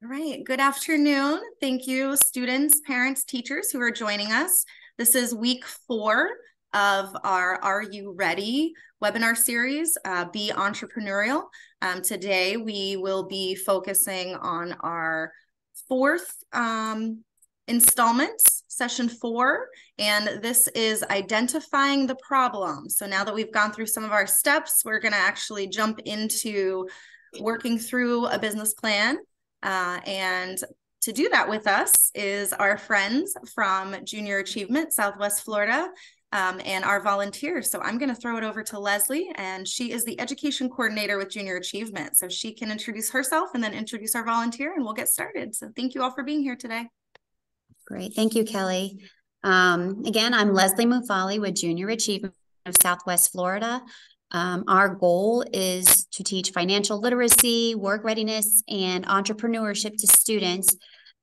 All right, good afternoon. Thank you, students, parents, teachers who are joining us. This is week 4 of our Are You Ready webinar series, Be Entrepreneurial. Today, we will be focusing on our fourth installment, session 4, and this is identifying the problem. So now that we've gone through some of our steps, we're going to actually jump into working through a business plan. And to do that with us is our friends from Junior Achievement Southwest Florida, and our volunteers. So I'm going to throw it over to Leslie, and she is the education coordinator with Junior Achievement. So she can introduce herself and then introduce our volunteer, and we'll get started. So thank you all for being here today. Great. Thank you, Kelly. Again, I'm Leslie Mufali with Junior Achievement of Southwest Florida. Our goal is to teach financial literacy, work readiness, and entrepreneurship to students.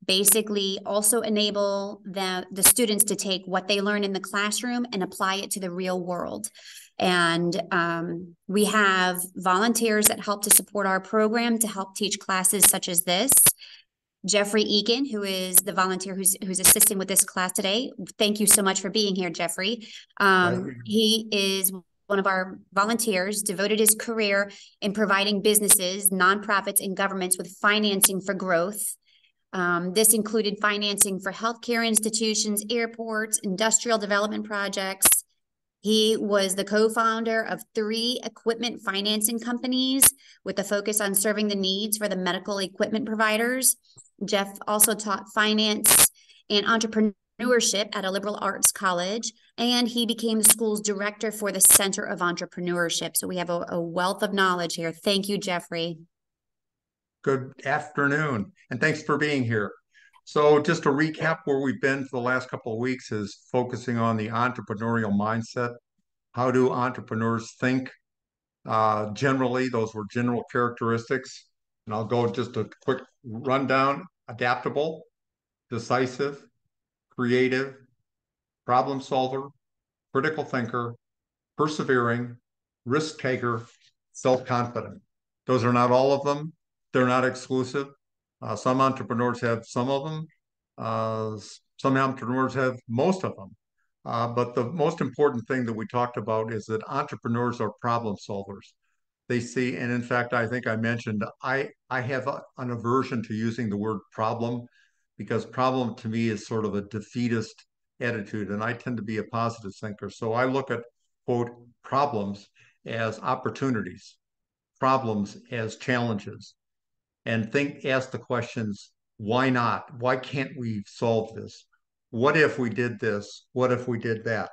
Basically, also enable the students to take what they learn in the classroom and apply it to the real world. And we have volunteers that help to support our program to help teach classes such as this. Jeffrey Egan, who is the volunteer who's assisting with this class today. Thank you so much for being here, Jeffrey. He is one of our volunteers, devoted his career in providing businesses, nonprofits, and governments with financing for growth. This included financing for healthcare institutions, airports, industrial development projects. He was the co-founder of 3 equipment financing companies with a focus on serving the needs for the medical equipment providers. Jeff also taught finance and entrepreneurship at a liberal arts college, and he became the school's director for the Center of Entrepreneurship. So we have a wealth of knowledge here. Thank you, Jeffrey. Good afternoon, and thanks for being here. So just to recap where we've been for the last couple of weeks is focusing on the entrepreneurial mindset. How do entrepreneurs think? Generally, those were general characteristics. And I'll go just a quick rundown. Adaptable, decisive, creative, problem solver, critical thinker, persevering, risk taker, self-confident. Those are not all of them. They're not exclusive. Some entrepreneurs have some of them. Some entrepreneurs have most of them. But the most important thing that we talked about is that entrepreneurs are problem solvers. They see, and in fact, I think I mentioned, I have an aversion to using the word problem because problem to me is sort of a defeatist attitude, and I tend to be a positive thinker. So I look at, quote, problems as opportunities, problems as challenges, and ask the questions, why not? Why can't we solve this? What if we did this? What if we did that?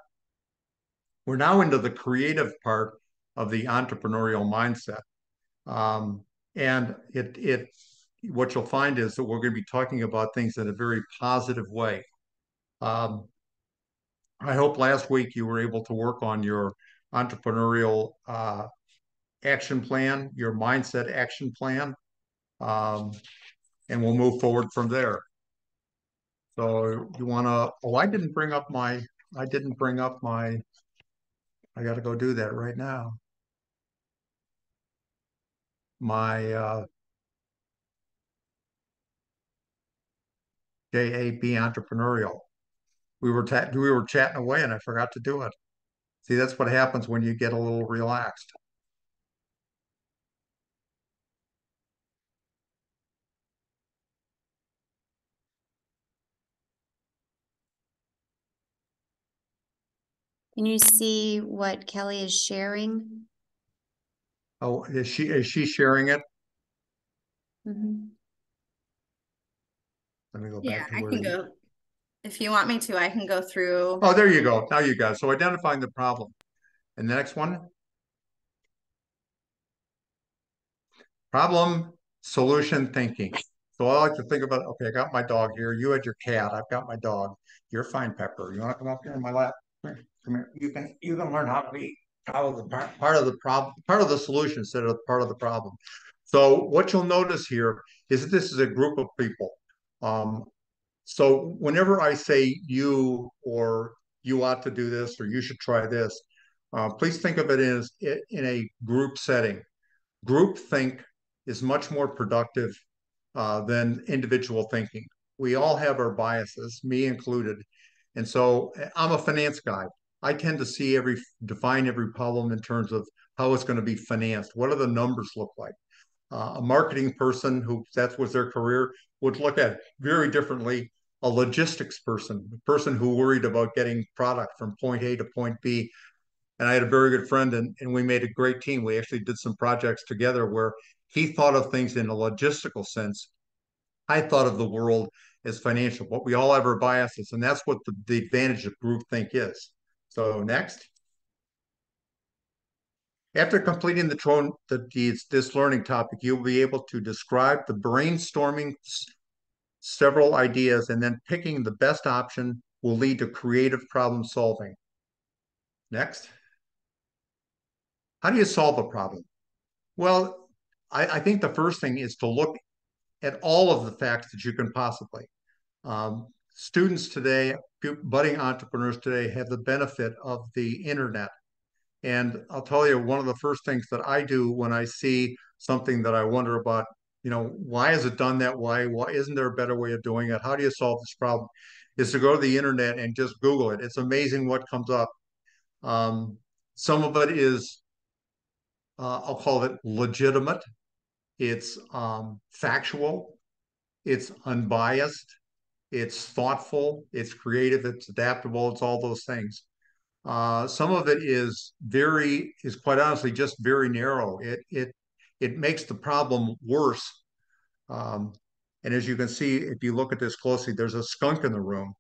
We're now into the creative part of the entrepreneurial mindset. And what you'll find is that we're going to be talking about things in a very positive way. I hope last week you were able to work on your entrepreneurial action plan, your mindset action plan, and we'll move forward from there. So you want to, I didn't bring up my, I got to go do that right now. My JA Be Entrepreneurial. We were chatting away and I forgot to do it. See, that's what happens when you get a little relaxed. Can you see what Kelly is sharing? Oh, is she sharing it? Mm-hmm. Let me go Yeah, back to I where can go. If you want me to, I can go through. Oh, there you go. Now you got it. So identifying the problem. And the next one, problem solution thinking. So I like to think about, okay, I got my dog here. You had your cat. I've got my dog. You're fine, Pepper. You want to come up here in my lap? Come here. You can learn how to be part of the problem, part of the solution instead of part of the problem. So what you'll notice here is that this is a group of people. So whenever I say you or you ought to do this or you should try this, please think of it as in a group setting. Group think is much more productive than individual thinking. We all have our biases, me included. And so I'm a finance guy. I tend to define every problem in terms of how it's going to be financed. What do the numbers look like? A marketing person who that was their career would look at it very differently. A logistics person, a person who worried about getting product from point A to point B. And I had a very good friend, and we made a great team. We actually did some projects together where he thought of things in a logistical sense. I thought of the world as financial, but we all have our biases, and that's what the advantage of groupthink is. So next. After completing this learning topic, you'll be able to describe the brainstorming several ideas, and then picking the best option will lead to creative problem solving. Next. How do you solve a problem? Well, I think the first thing is to look at all of the facts that you can possibly. Students today, budding entrepreneurs today, have the benefit of the internet. And I'll tell you, one of the first things that I do when I see something that I wonder about, why is it done that way? Why isn't there a better way of doing it? How do you solve this problem? Is to go to the internet and just Google it. It's amazing what comes up. Some of it is, I'll call it legitimate. It's factual. It's unbiased. It's thoughtful. It's creative. It's adaptable. It's all those things. Some of it is quite honestly just very narrow. It makes the problem worse. And as you can see, if you look at this closely, there's a skunk in the room.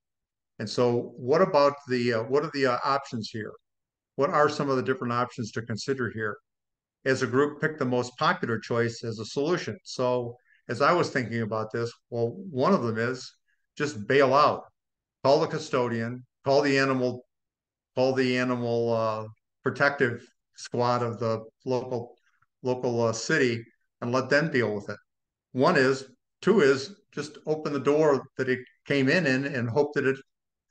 And so what about what are the options here? What are some of the different options to consider here? As a group, pick the most popular choice as a solution. So as I was thinking about this, well, one of them is just bail out, call the custodian, call the animal protective squad of the local city, and let them deal with it. Two is just open the door that it came in and hope that it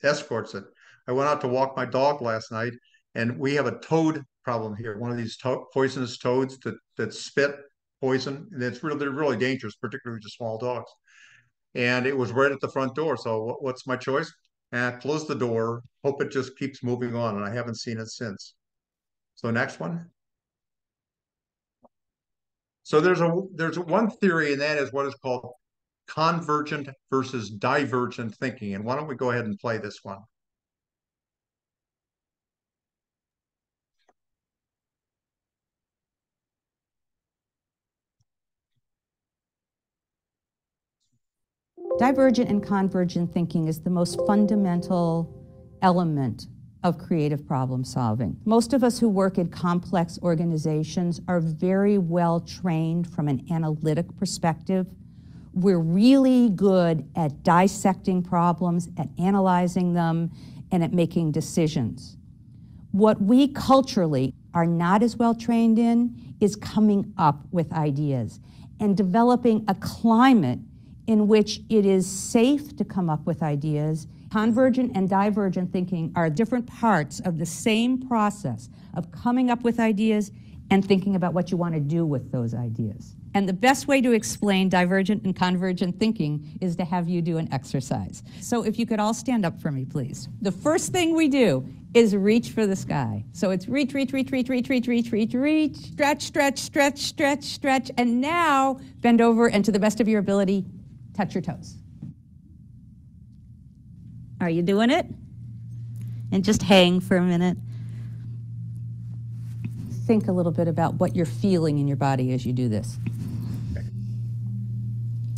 escorts it. I went out to walk my dog last night, and we have a toad problem here. One of these poisonous toads that spit poison, and they're really dangerous, particularly to small dogs. And it was right at the front door. So what's my choice? Close the door, hope it just keeps moving on, and I haven't seen it since. So next one. So there's one theory, and that is what is called convergent versus divergent thinking. And why don't we go ahead and play this one? Divergent and convergent thinking is the most fundamental element of creative problem solving. Most of us who work in complex organizations are very well trained from an analytic perspective. We're really good at dissecting problems, at analyzing them, and at making decisions. What we culturally are not as well trained in is coming up with ideas and developing a climate in which it is safe to come up with ideas. Convergent and divergent thinking are different parts of the same process of coming up with ideas and thinking about what you want to do with those ideas. And the best way to explain divergent and convergent thinking is to have you do an exercise. So if you could all stand up for me, please. The first thing we do is reach for the sky. So it's reach, reach, reach, reach, reach, reach, reach, reach, reach, stretch, stretch, stretch, stretch, stretch, and now bend over and to the best of your ability, touch your toes. Are you doing it? And just hang for a minute. Think a little bit about what you're feeling in your body as you do this.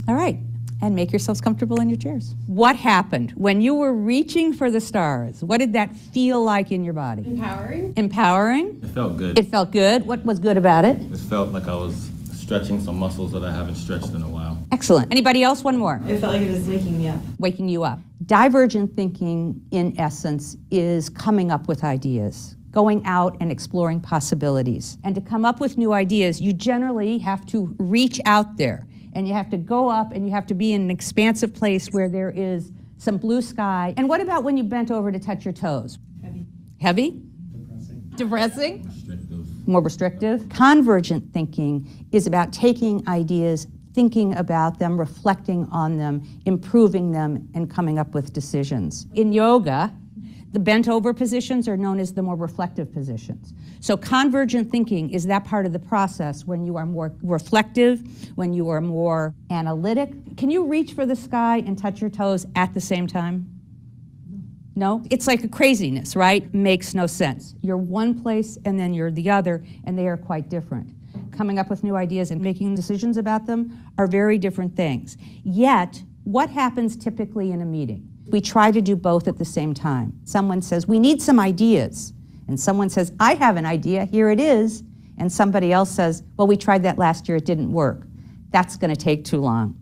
All right, and make yourselves comfortable in your chairs. What happened when you were reaching for the stars? What did that feel like in your body? Empowering. Empowering? It felt good. It felt good. What was good about it? It felt like I was stretching some muscles that I haven't stretched in a while. Excellent. Anybody else? One more. It felt like it was waking me up. Waking you up. Divergent thinking, in essence, is coming up with ideas, going out and exploring possibilities. And to come up with new ideas, you generally have to reach out there, and you have to go up, and you have to be in an expansive place where there is some blue sky. And what about when you bent over to touch your toes? Heavy. Heavy? Depressing. Depressing? Restrictive. More restrictive. Convergent thinking is about taking ideas, thinking about them, reflecting on them, improving them, and coming up with decisions. In yoga, the bent over positions are known as the more reflective positions. So convergent thinking is that part of the process when you are more reflective, when you are more analytic. Can you reach for the sky and touch your toes at the same time? No? It's like a craziness, right? Makes no sense. You're one place and then you're the other, and they are quite different. Coming up with new ideas and making decisions about them are very different things. Yet, what happens typically in a meeting? We try to do both at the same time. Someone says, we need some ideas. And someone says, I have an idea, here it is. And somebody else says, well, we tried that last year, it didn't work. That's gonna take too long.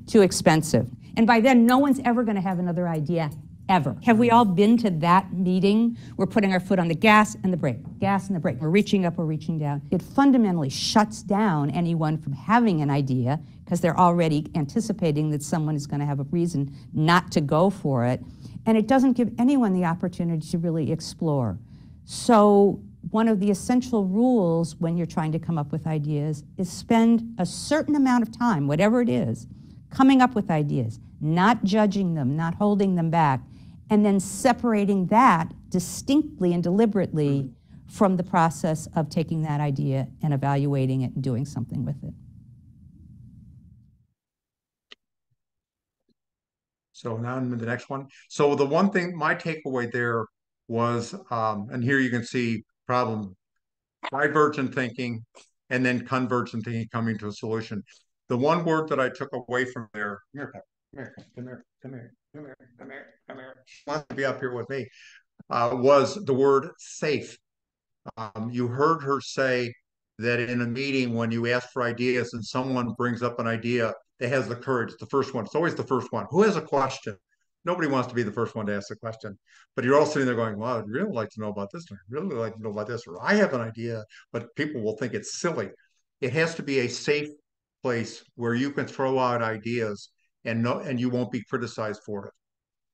Too expensive. And by then, no one's ever gonna have another idea, ever. Have we all been to that meeting? We're putting our foot on the gas and the brake, gas and the brake. We're reaching up, we're reaching down. It fundamentally shuts down anyone from having an idea because they're already anticipating that someone is going to have a reason not to go for it. And it doesn't give anyone the opportunity to really explore. So one of the essential rules when you're trying to come up with ideas is spend a certain amount of time, whatever it is, coming up with ideas, not judging them, not holding them back, and then separating that distinctly and deliberately from the process of taking that idea and evaluating it and doing something with it. So now I'm in the next one. So the one thing, my takeaway there was, and here you can see problem, divergent thinking, and then convergent thinking coming to a solution. The one word that I took away from there, come here, come here, come here, come here, come here, come here, she wants to be up here with me, was the word safe. You heard her say that in a meeting when you ask for ideas and someone brings up an idea that has the courage, the first one, it's always the first one. Who has a question? Nobody wants to be the first one to ask the question, but you're all sitting there going, well, I'd really like to know about this, or I'd really like to know about this, or I have an idea, but people will think it's silly. It has to be a safe place where you can throw out ideas and you won't be criticized for it.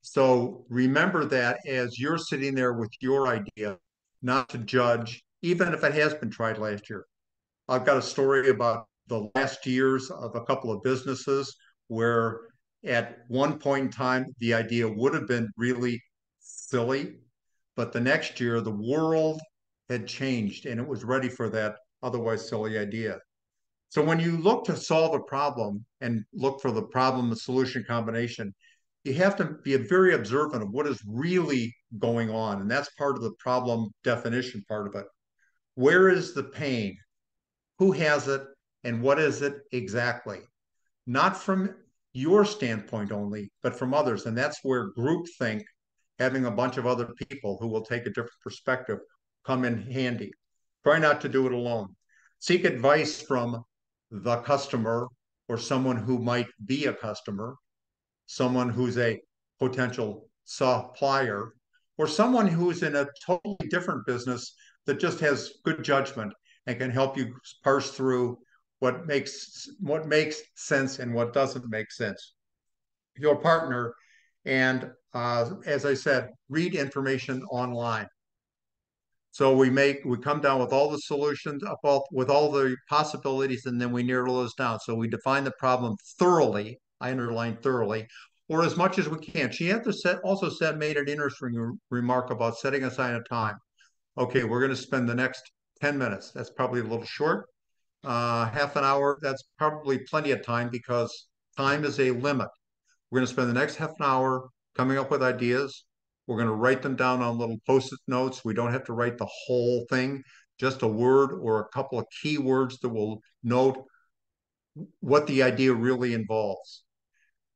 So remember that as you're sitting there with your idea, not to judge, even if it has been tried last year. I've got a story about the last years of a couple of businesses where at one point in time, the idea would have been really silly, but the next year, the world had changed and it was ready for that otherwise silly idea. So when you look to solve a problem and look for the problem and solution combination, you have to be very observant of what is really going on. And that's part of the problem definition part of it. Where is the pain? Who has it? And what is it exactly? Not from your standpoint only, but from others. And that's where groupthink, having a bunch of other people who will take a different perspective, come in handy. Try not to do it alone. Seek advice from the customer or someone who might be a customer, someone who's a potential supplier, or someone who's in a totally different business that just has good judgment and can help you parse through what makes sense and what doesn't make sense. Your partner, and as I said, read information online. So we come down with all the solutions, with all the possibilities, and then we narrow those down. So we define the problem thoroughly. I underline thoroughly, or as much as we can. She also made an interesting remark about setting aside a time. Okay, we're going to spend the next 10 minutes. That's probably a little short. Half an hour, that's probably plenty of time because time is a limit. We're going to spend the next half an hour coming up with ideas. We're going to write them down on little post-it notes. We don't have to write the whole thing, just a word or a couple of key words that will note what the idea really involves.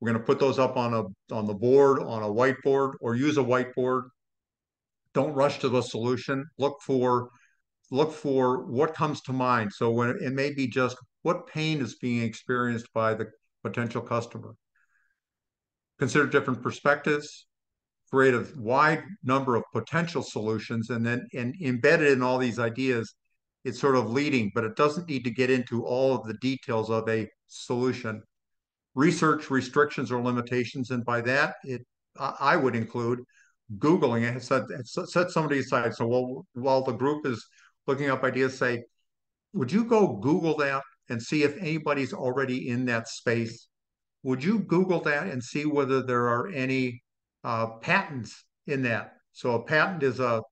We're going to put those up on the board, on a whiteboard, or use a whiteboard. Don't rush to the solution. Look for what comes to mind. So when it may be just what pain is being experienced by the potential customer. Consider different perspectives, create a wide number of potential solutions, and embedded in all these ideas, it's sort of leading, but it doesn't need to get into all of the details of a solution. Research restrictions or limitations, and by that, I would include Googling it. Set somebody aside. So while the group is looking up ideas, say, would you go Google that? and see if anybody's already in that space. Would you Google that and see whether there are any patents in that? So a patent is a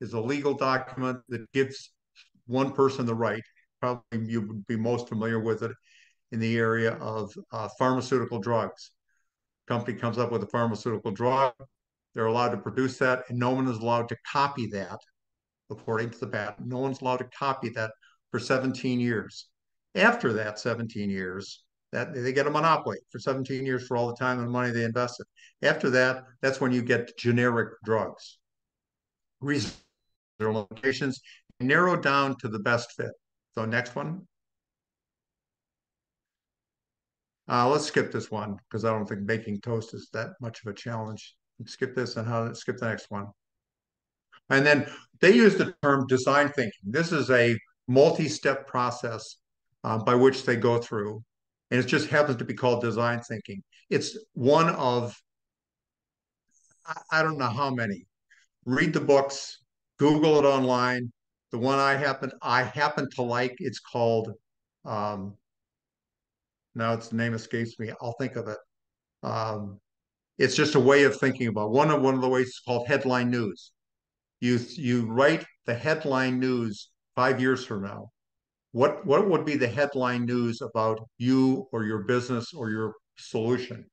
legal document that gives one person the right. Probably you would be most familiar with it in the area of pharmaceutical drugs. Company comes up with a pharmaceutical drug, they're allowed to produce that, and no one is allowed to copy that, according to the patent. No one's allowed to copy that for 17 years. After that 17 years, that they get a monopoly for 17 years for all the time and money they invested. After that, that's when you get generic drugs. Reasons, their locations, narrowed down to the best fit. So next one. Let's skip this one because I don't think making toast is that much of a challenge. Skip this and skip the next one. And then they use the term design thinking. This is a multi-step process by which they go through, and it just happens to be called design thinking. It's one of, I don't know how many. Read the books, Google it online. The one I happen to like, it's called, now its name escapes me. I'll think of it. It's just a way of thinking about one of the ways. It's called headline news. You write the headline news 5 years from now. What would be the headline news about you or your business or your solution?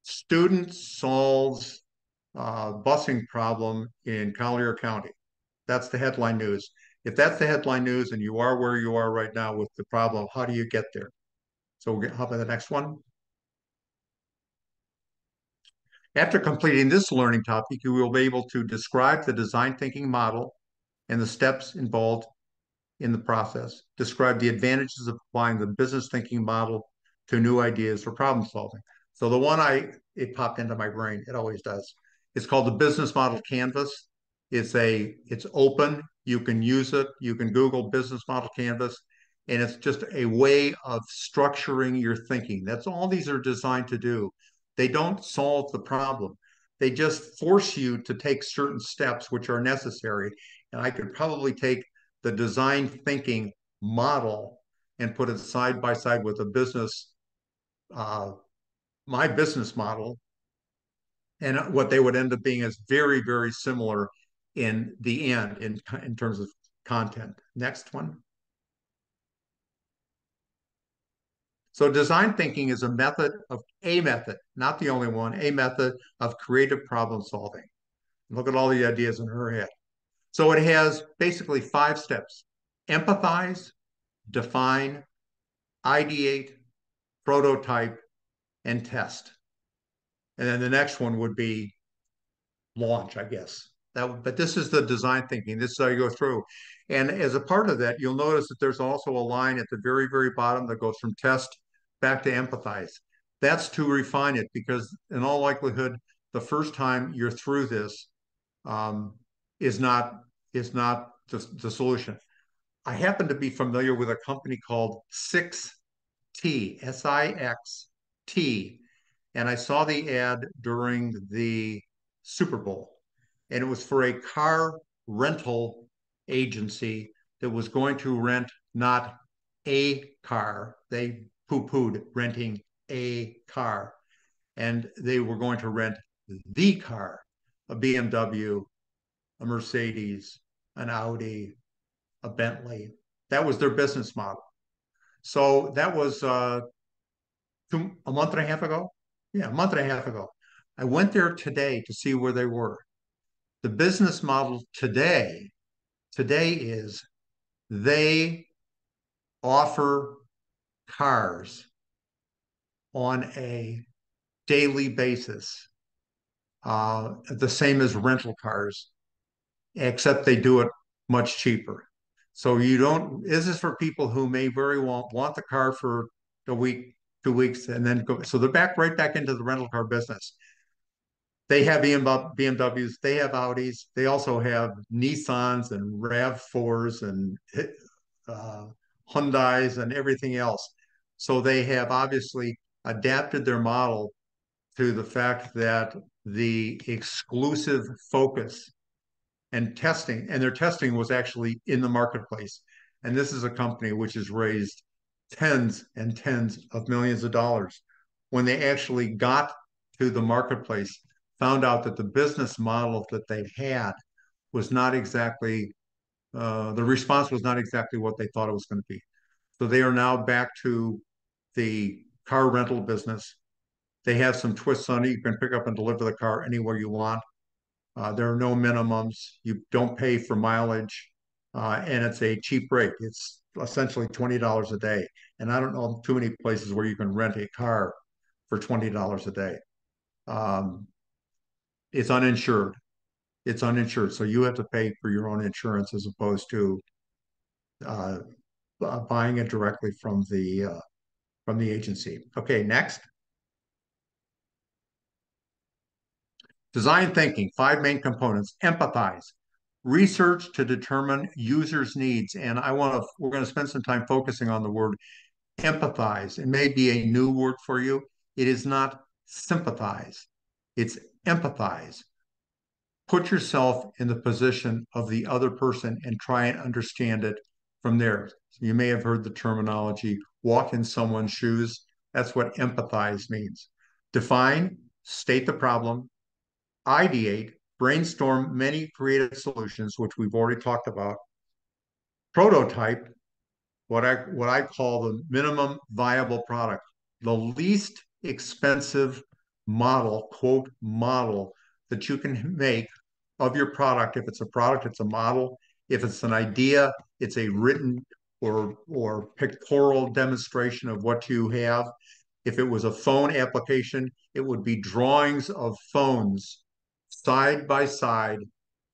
Student solves busing problem in Collier County. That's the headline news. If that's the headline news and you are where you are right now with the problem, how do you get there? So we'll hop on the next one. After completing this learning topic, you will be able to describe the design thinking model and the steps involved in the process, describe the advantages of applying the business thinking model to new ideas for problem solving. So the one it popped into my brain, it always does. It's called the business model canvas. It's open, you can use it, you can Google business model canvas, and it's just a way of structuring your thinking. That's all these are designed to do. They don't solve the problem. They just force you to take certain steps which are necessary. And I could probably take the design thinking model and put it side by side with a business, my business model. And what they would end up being is very, very similar in the end in terms of content. Next one. So design thinking is a method, not the only one, a method of creative problem solving. Look at all the ideas in her head. So it has basically 5 steps: empathize, define, ideate, prototype, and test. And then the next one would be launch, I guess. But this is the design thinking. This is how you go through. And as a part of that, you'll notice that there's also a line at the very, very bottom that goes from test back to empathize. That's to refine it, because in all likelihood, the first time you're through this is not the solution. I happen to be familiar with a company called 6T, SIXT, and I saw the ad during the Super Bowl, and it was for a car rental agency that was going to rent not a car. They poo-pooed renting a car, and they were going to rent the car, a BMW, a Mercedes, an Audi, a Bentley. That was their business model. So that was a month and a half ago. Yeah, a month and a half ago. I went there today to see where they were. The business model today is they offer cars on a daily basis, the same as rental cars, except they do it much cheaper. So this is for people who may very well want the car for a week, 2 weeks, and then go. So they're right back into the rental car business. They have BMWs, they have Audis, they also have Nissans and RAV4s and Hyundais and everything else. So they have obviously adapted their model to the fact that the exclusive focus and their testing was actually in the marketplace. And this is a company which has raised tens and tens of millions of dollars. When they actually got to the marketplace, found out that the business model that they had was not exactly, the response was not exactly what they thought it was going to be. So they are now back to the car rental business. They have some twists on it. You can pick up and deliver the car anywhere you want. There are no minimums. You don't pay for mileage, and it's a cheap rate. It's essentially $20 a day. And I don't know too many places where you can rent a car for $20 a day. Um, it's uninsured. It's uninsured. So you have to pay for your own insurance as opposed to uh, buying it directly from the agency. Okay, next. Design thinking, 5 main components. Empathize, research to determine users' needs. And we're going to spend some time focusing on the word empathize. It may be a new word for you. It is not sympathize. It's empathize. Put yourself in the position of the other person and try and understand it from there. You may have heard the terminology, walk in someone's shoes. That's what empathize means. Define, state the problem, ideate, brainstorm many creative solutions, which we've already talked about, prototype, what I call the minimum viable product, the least expensive model, quote, model that you can make of your product. If it's a product, it's a model. If it's an idea, it's a written or pictorial demonstration of what you have. If it was a phone application, it would be drawings of phones side by side,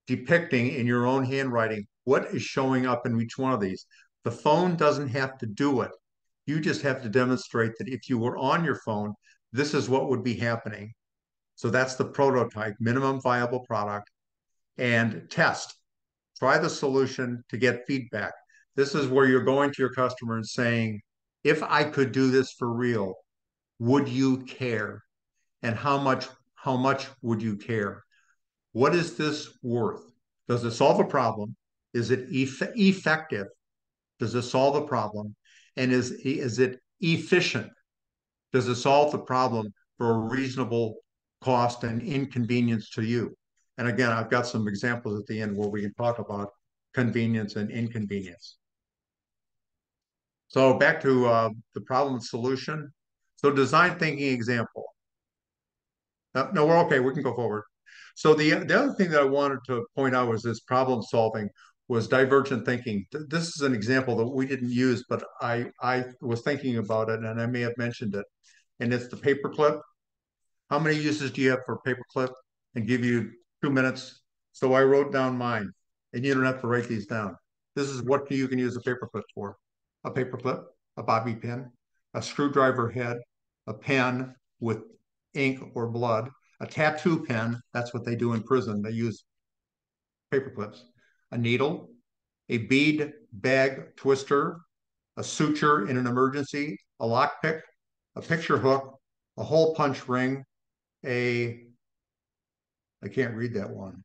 depicting in your own handwriting what is showing up in each one of these. The phone doesn't have to do it. You just have to demonstrate that if you were on your phone, this is what would be happening. So that's the prototype, minimum viable product. And test. Try the solution to get feedback. This is where you're going to your customer and saying, if I could do this for real, would you care? And how much would you care? What is this worth? Does it solve a problem? Is it effective? Does it solve a problem? And is it efficient? Does it solve the problem for a reasonable cost and inconvenience to you? And again, I've got some examples at the end where we can talk about convenience and inconvenience. So back to the problem and solution. So design thinking example. No, we're okay. We can go forward. So the other thing that I wanted to point out was this problem solving was divergent thinking. This is an example that we didn't use, but I was thinking about it and I may have mentioned it. And it's the paperclip. How many uses do you have for paperclip? And give you 2 minutes. So I wrote down mine, and you don't have to write these down. This is what you can use a paperclip for. A paperclip, a bobby pin, a screwdriver head, a pen with ink or blood, a tattoo pen. That's what they do in prison. They use paperclips. A needle, a bead bag twister, a suture in an emergency, a lockpick, a picture hook, a hole punch ring, I can't read that one,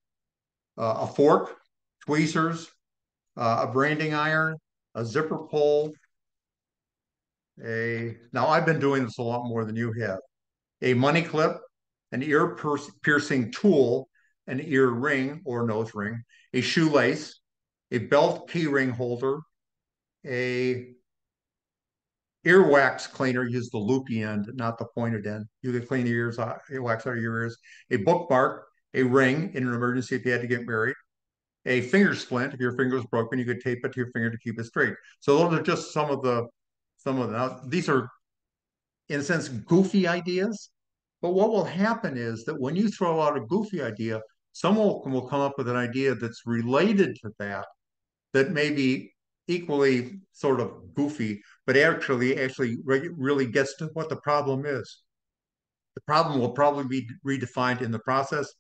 a fork, tweezers, a branding iron, a zipper pull, now I've been doing this a lot more than you have, a money clip, an ear piercing tool, an ear ring or nose ring, a shoelace, a belt key ring holder, a earwax cleaner, use the loopy end, not the pointed end. You could clean your ears out, wax out of your ears. A bookmark, a ring in an emergency if you had to get married. A finger splint, if your finger was broken, you could tape it to your finger to keep it straight. So those are just some of the. Now, these are, in a sense, goofy ideas. But what will happen is that when you throw out a goofy idea, someone will come up with an idea that's related to that may be equally sort of goofy, but actually really gets to what the problem is. The problem will probably be redefined in the process.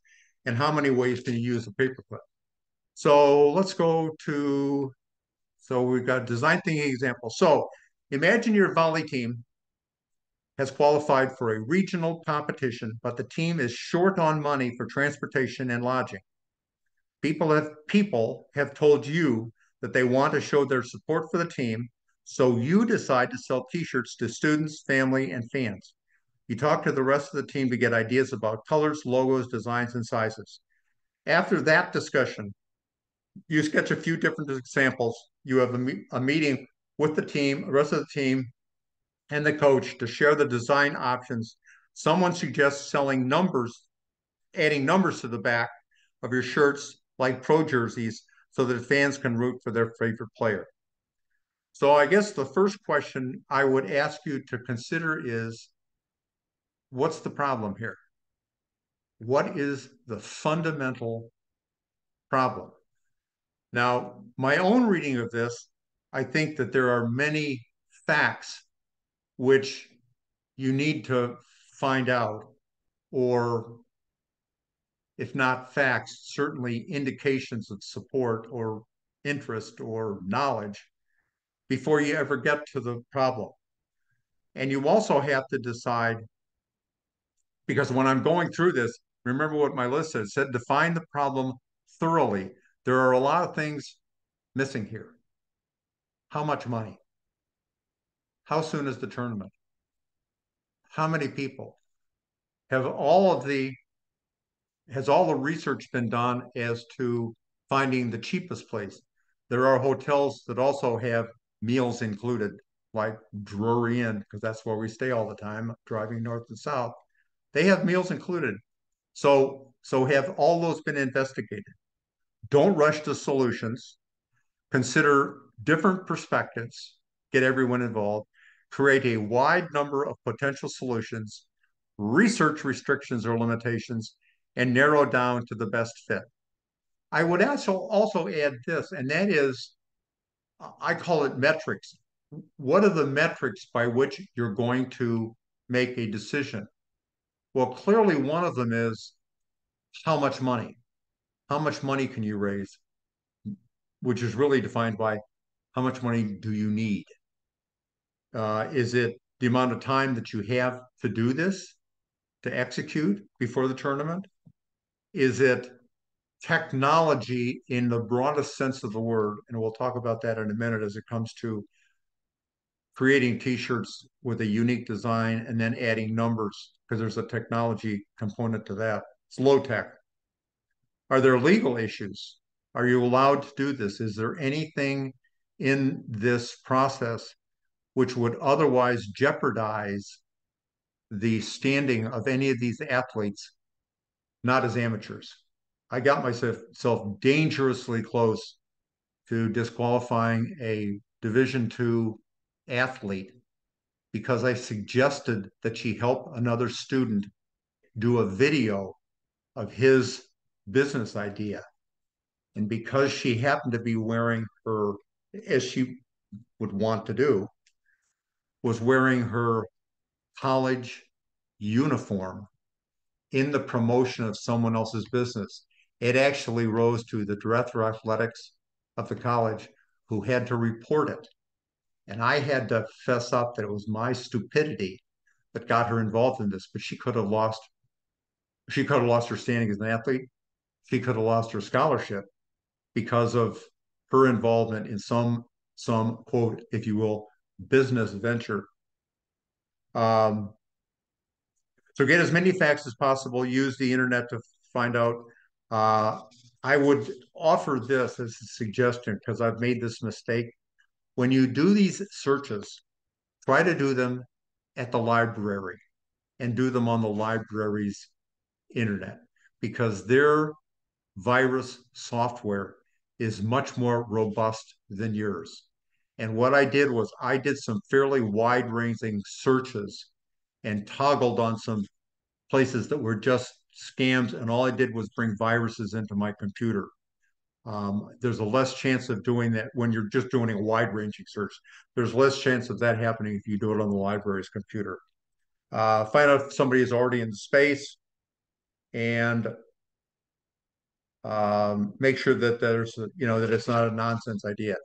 And how many ways can you use a paperclip? So let's go to, so we've got design thinking example. So imagine your volley team has qualified for a regional competition, but the team is short on money for transportation and lodging. People have told you that they want to show their support for the team, So you decide to sell t-shirts to students, family, and fans. You talk to the rest of the team to get ideas about colors, logos, designs, and sizes. After that discussion, you sketch a few different examples. You have a meeting with the team, the rest of the team, and the coach to share the design options. Someone suggests selling numbers, adding numbers to the back of your shirts like pro jerseys so that fans can root for their favorite player. So I guess the first question I would ask you to consider is, what's the problem here? What is the fundamental problem? Now, my own reading of this, I think that there are many facts which you need to find out, or if not facts, certainly indications of support or interest or knowledge before you ever get to the problem. And you also have to decide, because when I'm going through this, remember what my list said. It said define the problem thoroughly. There are a lot of things missing here. How much money? How soon is the tournament? How many people? Have all of the has all the research been done as to finding the cheapest place? There are hotels that also have meals included, like Drury Inn, because that's where we stay all the time, driving north and south. They have meals included. So have all those been investigated? Don't rush to solutions. Consider different perspectives, get everyone involved, create a wide number of potential solutions, research restrictions or limitations, and narrow down to the best fit. I would also add this, and that is, I call it metrics. What are the metrics by which you're going to make a decision? Well, clearly one of them is how much money? How much money can you raise? Which is really defined by how much money do you need? Is it the amount of time that you have to do this, to execute before the tournament? Is it technology in the broadest sense of the word? And we'll talk about that in a minute as it comes to creating t-shirts with a unique design and then adding numbers, because there's a technology component to that. It's low tech. Are there legal issues? Are you allowed to do this? Is there anything in this process which would otherwise jeopardize the standing of any of these athletes, not as amateurs? I got myself dangerously close to disqualifying a Division II athlete because I suggested that she help another student do a video of his business idea. And because she happened to be wearing her, as she would want to do, was wearing her college uniform in the promotion of someone else's business, it actually rose to the director of athletics of the college, who had to report it. And I had to fess up that it was my stupidity that got her involved in this, but she could have lost her standing as an athlete. She could have lost her scholarship because of her involvement in some quote, if you will, business venture. So get as many facts as possible. Use the internet to find out. I would offer this as a suggestion because I've made this mistake. When you do these searches, try to do them at the library and do them on the library's internet, because their virus software is much more robust than yours. And what I did was I did some fairly wide-ranging searches and toggled on some places that were just scams, and all I did was bring viruses into my computer. There's a less chance of doing that when you're just doing a wide-ranging search. There's less chance of that happening if you do it on the library's computer. Find out if somebody is already in the space, and make sure that there's, that it's not a nonsense idea.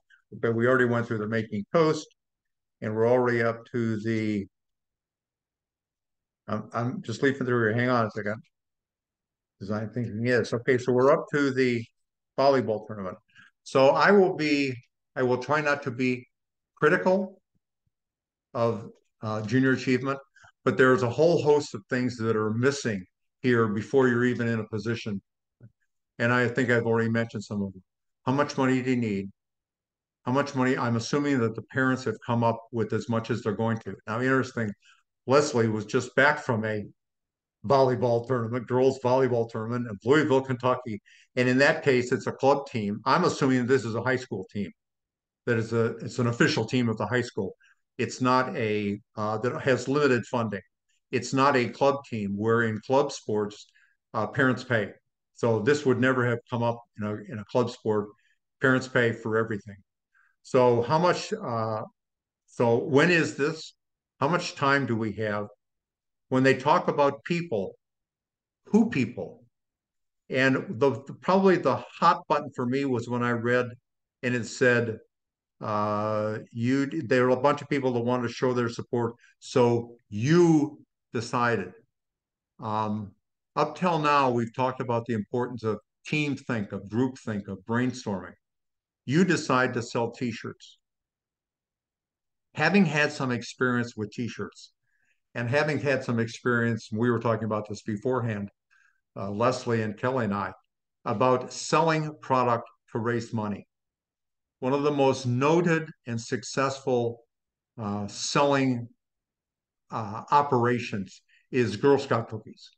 But we already went through the making toast, and we're already up to the. I'm just leafing through here. Hang on a second. Design thinking is okay. So we're up to the volleyball tournament. So I will try not to be critical of junior achievement, but there's a whole host of things that are missing here before you're even in a position. And I think I've already mentioned some of them. How much money do you need? How much money? I'm assuming that the parents have come up with as much as they're going to. Now, interesting, Leslie was just back from a volleyball tournament, girls volleyball tournament in Louisville, Kentucky. And in that case, it's a club team. I'm assuming this is a high school team. That is it's an official team of the high school. It's not a that has limited funding. It's not a club team where in club sports parents pay. So this would never have come up in a club sport. Parents pay for everything. So how much? So when is this? How much time do we have? When they talk about people, who people? And probably the hot button for me was when I read and it said there were a bunch of people that wanted to show their support, so you decided. Um, Up till now, we've talked about the importance of team think, of group think, of brainstorming. You decide to sell t-shirts. Having had some experience with t-shirts and having had some experience, we were talking about this beforehand, Leslie and Kelly and I, about selling product to raise money. One of the most noted and successful selling operations is Girl Scout cookies.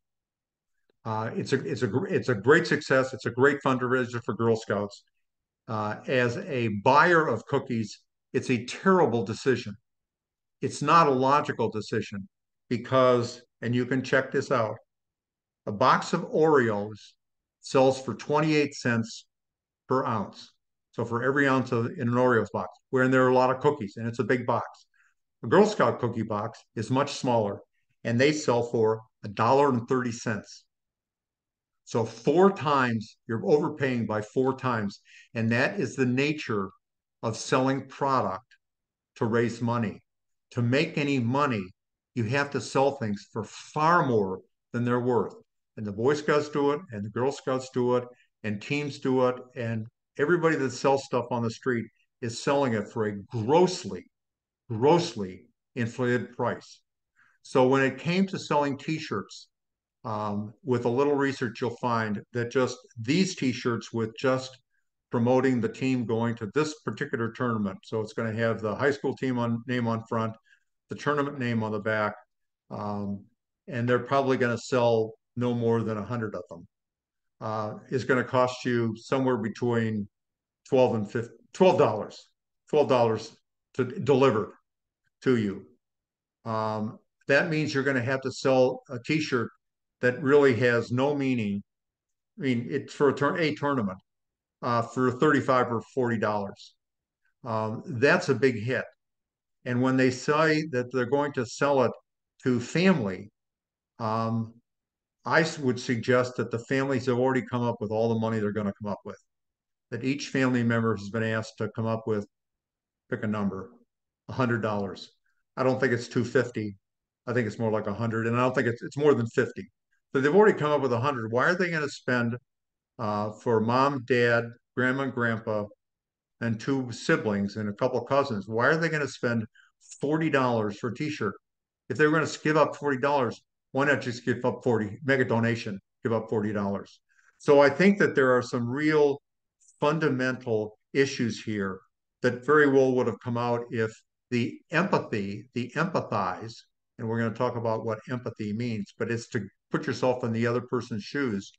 It's a great success. It's a great fundraiser for Girl Scouts. As a buyer of cookies, it's a terrible decision. It's not a logical decision because, and you can check this out, a box of Oreos sells for 28 cents per ounce. So for every ounce in an Oreos box, wherein there are a lot of cookies and it's a big box. A Girl Scout cookie box is much smaller and they sell for $1.30. So 4 times, you're overpaying by 4 times. And that is the nature of selling product to raise money. To make any money, you have to sell things for far more than they're worth. And the Boy Scouts do it, and the Girl Scouts do it, and teams do it, and everybody that sells stuff on the street is selling it for a grossly inflated price. So when it came to selling t-shirts, with a little research, you'll find that just these t-shirts with just promoting the team going to this particular tournament. So it's going to have the high school team name on front, the tournament name on the back, and they're probably going to sell no more than 100 of them. Is going to cost you somewhere between $12 to deliver to you. That means you're going to have to sell a t-shirt that really has no meaning. I mean, it's for a tournament for $35 or $40. That's a big hit. And when they say that they're going to sell it to family, I would suggest that the families have already come up with all the money they're going to come up with. That each family member has been asked to come up with, pick a number, $100. I don't think it's 250. I think it's more like 100, and I don't think it's more than 50. So they've already come up with 100. Why are they going to spend for mom, dad, grandma, and grandpa, and 2 siblings and a couple of cousins? Why are they going to spend $40 for a t-shirt? If they were going to give up $40, why not just give up 40, make a donation, give up $40? So I think that there are some real fundamental issues here that very well would have come out if the empathize, and we're going to talk about what empathy means, but it's to put yourself in the other person's shoes,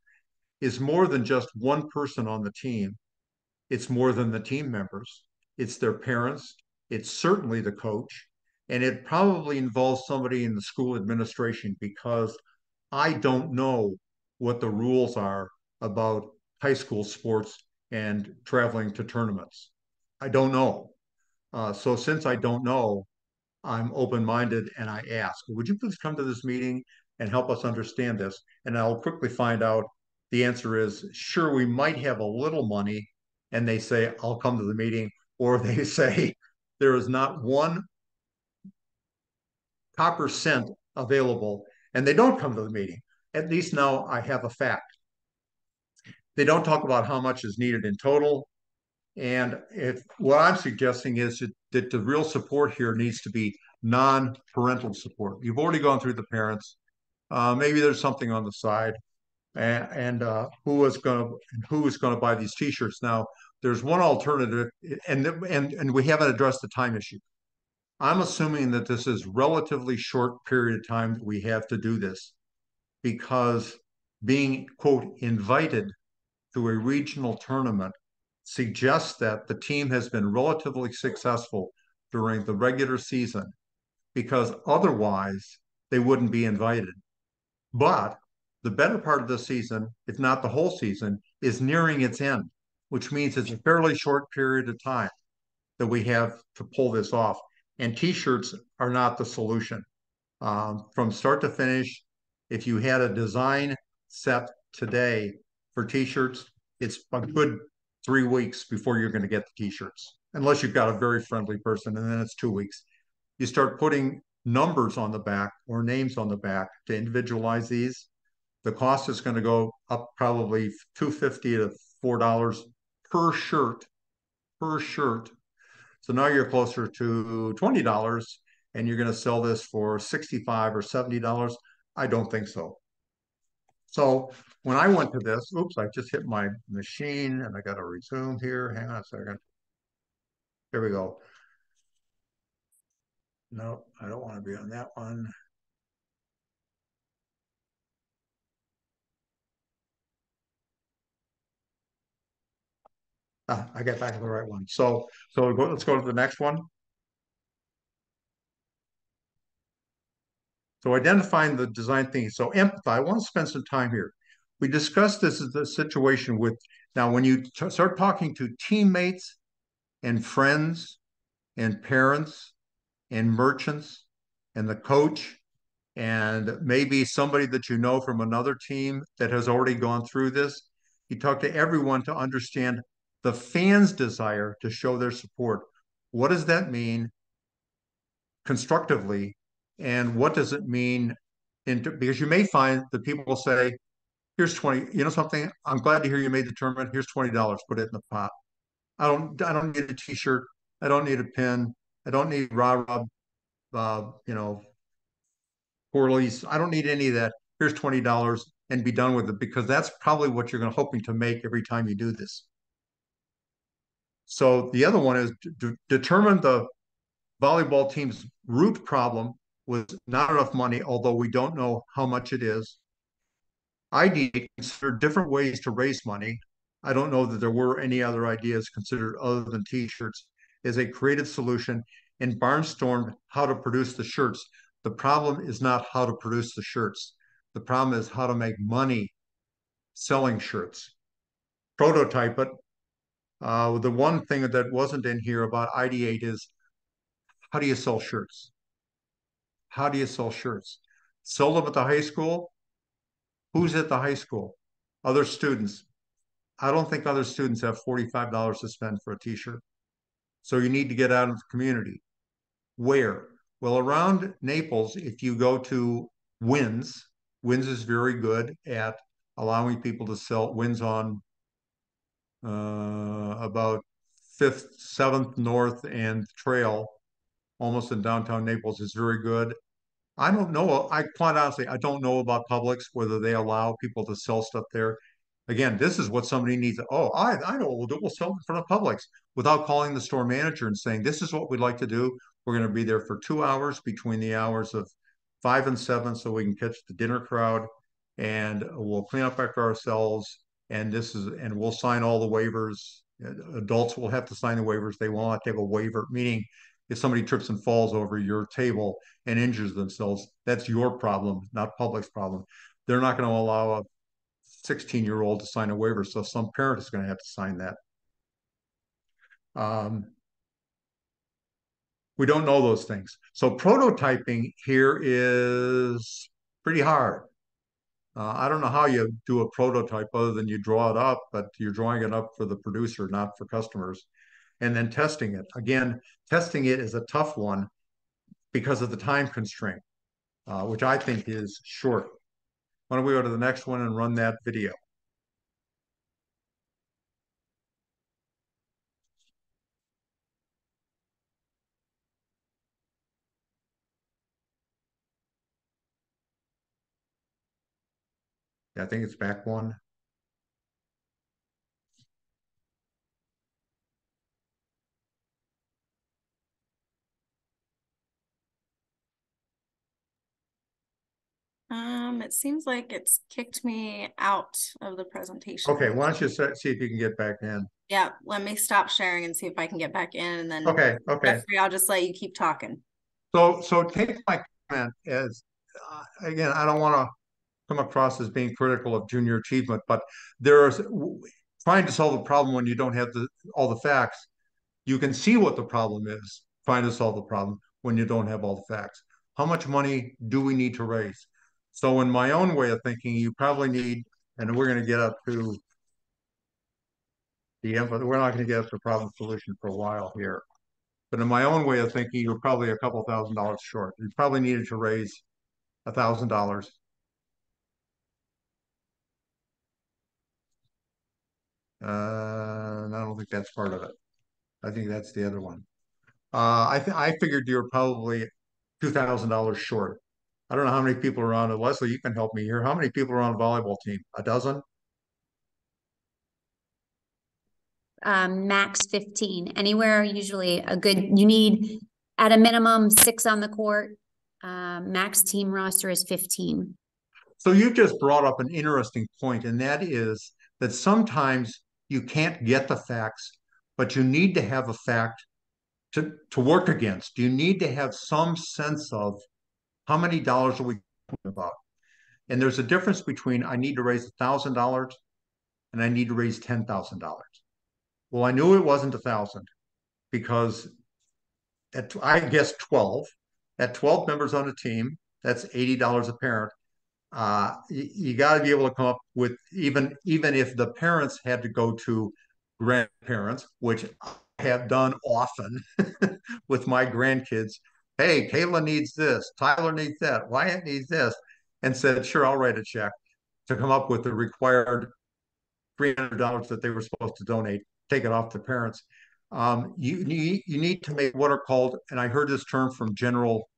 is more than just one person on the team. It's more than the team members. It's their parents. It's certainly the coach. And it probably involves somebody in the school administration because I don't know what the rules are about high school sports and traveling to tournaments. I don't know. So since I don't know, I'm open-minded and I ask, would you please come to this meeting and help us understand this? And I'll quickly find out the answer is, sure, we might have a little money. And they say, I'll come to the meeting. Or they say, there is not one copper cent available. And they don't come to the meeting. At least now I have a fact. They don't talk about how much is needed in total. And what I'm suggesting is that the real support here needs to be non-parental support. You've already gone through the parents. Maybe there's something on the side, and who is going to buy these T-shirts? Now, there's one alternative, and we haven't addressed the time issue. I'm assuming that this is relatively short period of time that we have to do this, because being, quote, invited to a regional tournament suggests that the team has been relatively successful during the regular season, because otherwise they wouldn't be invited. But the better part of the season, if not the whole season, is nearing its end, which means it's a fairly short period of time that we have to pull this off. And T-shirts are not the solution. From start to finish, if you had a design set today for T-shirts, it's a good 3 weeks before you're going to get the T-shirts, unless you've got a very friendly person, and then it's 2 weeks. You start putting numbers on the back or names on the back to individualize these. The cost is going to go up probably $2.50 to $4 per shirt, per shirt. So now you're closer to $20, and you're going to sell this for $65 or $70. I don't think so. So when I went to this, oops, I just hit my machine and I got to resume here. Hang on a second. Here we go. No, I don't want to be on that one. I got back to the right one. So let's go to the next one. So identifying the design thinking. So empathize. I want to spend some time here. We discussed this as a situation with, now when you start talking to teammates and friends and parents and merchants and the coach and maybe somebody that you know from another team that has already gone through this, you talk to everyone to understand the fans' desire to show their support. What does that mean constructively? And what does it mean because you may find that people will say, here's 20, you know something, I'm glad to hear you made the tournament. Here's $20, put it in the pot. I don't need a t-shirt. I don't need a pin. I don't need rah-rah, Corley's. I don't need any of that. Here's $20 and be done with it, because that's probably what you're hoping to make every time you do this. So the other one is to determine the volleyball team's root problem was not enough money, although we don't know how much it is. ID considered different ways to raise money. I don't know that there were any other ideas considered other than T-shirts as a creative solution, and barnstormed how to produce the shirts. The problem is not how to produce the shirts. The problem is how to make money selling shirts. Prototype it. The one thing that wasn't in here about ideate is, how do you sell shirts? How do you sell shirts? Sell them at the high school? Who's at the high school? Other students. I don't think other students have $45 to spend for a t-shirt. So you need to get out of the community. Where? Well, around Naples, if you go to Wins is very good at allowing people to sell. Wins on about 5th, 7th North and Trail, almost in downtown Naples, is very good. I don't know. Quite honestly, I don't know about Publix, whether they allow people to sell stuff there. Again, this is what somebody needs. Oh, I know what we'll do. We'll sell in front of Publix without calling the store manager and saying, this is what we'd like to do. We're going to be there for 2 hours between the hours of 5 and 7 so we can catch the dinner crowd, and we'll clean up after ourselves. And we'll sign all the waivers. Adults will have to sign the waivers. They will not take a waiver, meaning if somebody trips and falls over your table and injures themselves, that's your problem, not Publix's problem. They're not going to allow a 16-year-old to sign a waiver, so some parent is going to have to sign that. We don't know those things. So prototyping here is pretty hard. I don't know how you do a prototype other than you draw it up, but you're drawing it up for the producer, not for customers. And then testing it. Again, testing it is a tough one because of the time constraint, which I think is short. Why don't we go to the next one and run that video? Yeah, I think it's back one. It seems like it's kicked me out of the presentation. Okay, why don't you see if you can get back in? Yeah, let me stop sharing and see if I can get back in, and then Okay. Jeffrey, I'll just let you keep talking. So take my comment as, again, I don't want to come across as being critical of junior achievement, but there's trying to solve a problem when you don't have all the facts. You can see what the problem is, trying to solve the problem when you don't have all the facts. How much money do we need to raise? So in my own way of thinking, you probably need, and we're going to get up to we're not going to get up to problem solution for a while here. But in my own way of thinking, you're probably a couple $1,000s short. You probably needed to raise $1,000. And I don't think that's part of it. I think that's the other one. I figured you're probably $2,000 short. I don't know how many people are on it. Leslie, you can help me here. How many people are on a volleyball team? A dozen? Max 15. Anywhere, usually you need at a minimum 6 on the court. Max team roster is 15. So you just brought up an interesting point, and that is that sometimes you can't get the facts, but you need to have a fact to work against. You need to have some sense of how many dollars are we talking about. And there's a difference between I need to raise $1,000 and I need to raise $10,000. Well, I knew it wasn't 1,000 because I guess 12. At 12 members on a team, that's $80 a parent. You got to be able to come up with even if the parents had to go to grandparents, which I have done often with my grandkids. Hey, Kayla needs this, Tyler needs that, Wyatt needs this, and said, sure, I'll write a check to come up with the required $300 that they were supposed to donate, take it off the parents. You need to make what are called, and I heard this term from General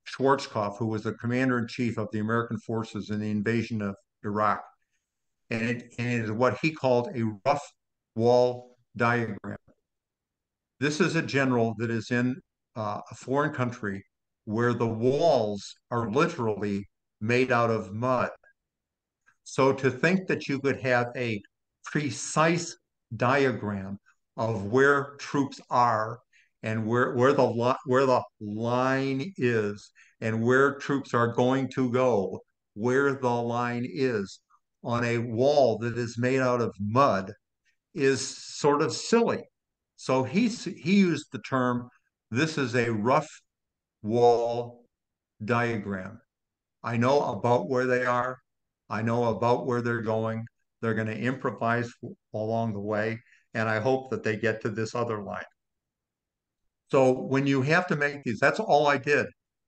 Schwarzkopf, who was the commander-in-chief of the American forces in the invasion of Iraq. And it is what he called a rough wall diagram. This is a general that is in a foreign country where the walls are literally made out of mud. So to think that you could have a precise diagram of where troops are and where the line is and where troops are going to go, where the line is on a wall that is made out of mud is sort of silly. So he used the term, this is a rough wall diagram. I know about where they are. I know about where they're going. They're going to improvise along the way. And I hope that they get to this other line. So when you have to make these, that's all I did.